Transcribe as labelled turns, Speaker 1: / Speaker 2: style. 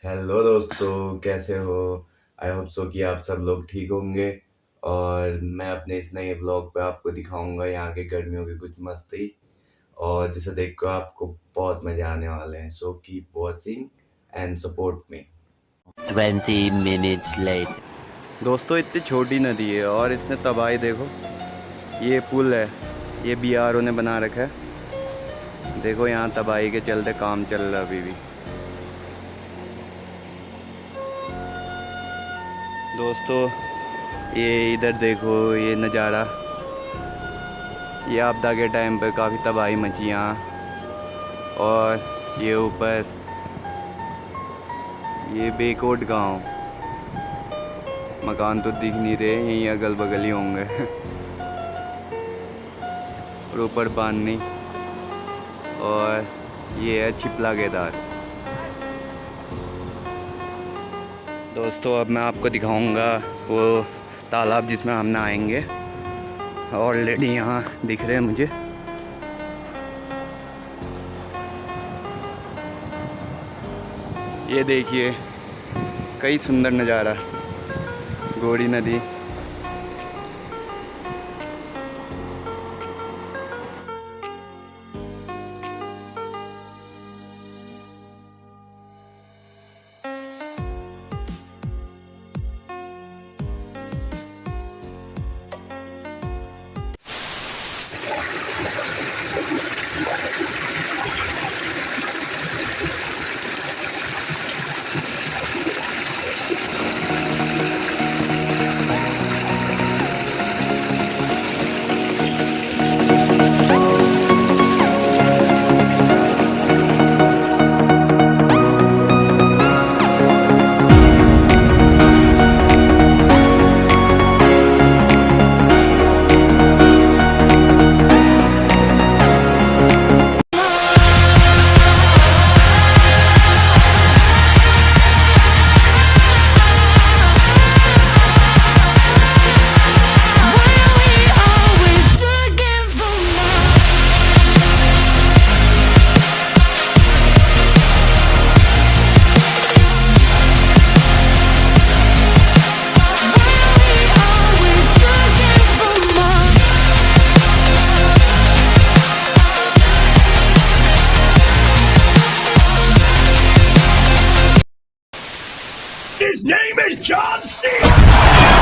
Speaker 1: Hello दोस्तों, कैसे हो? आई होप सो कि आप सब लोग ठीक होंगे। और मैं अपने इस नए ब्लॉग पे आपको दिखाऊंगा यहाँ के गर्मियों की कुछ मस्ती, और जिसे देख कर आपको बहुत मजे आने वाले हैं। So keep watching and support me.
Speaker 2: 20 minutes later. दोस्तों इतनी छोटी नदी है और इसने तबाही देखो। ये पुल है, ये बीआरओ ने बना रखा है। देखो यहाँ तबाही के चलते काम चल रहा है अभी भी। दोस्तों ये इधर देखो, ये नज़ारा, ये आपदा के टाइम पे काफ़ी तबाही मची यहाँ। और ये ऊपर ये बेकोट गांव, मकान तो दिख नहीं रहे, यहीं अगल बगल ही होंगे। और ऊपर बानी, और ये है छिपला केदार। दोस्तों अब मैं आपको दिखाऊंगा वो तालाब जिसमें हम नहाएंगे। ऑलरेडी यहाँ दिख रहे हैं मुझे। ये देखिए, कई सुंदर नज़ारा, गोड़ी नदी।
Speaker 3: His name is John C.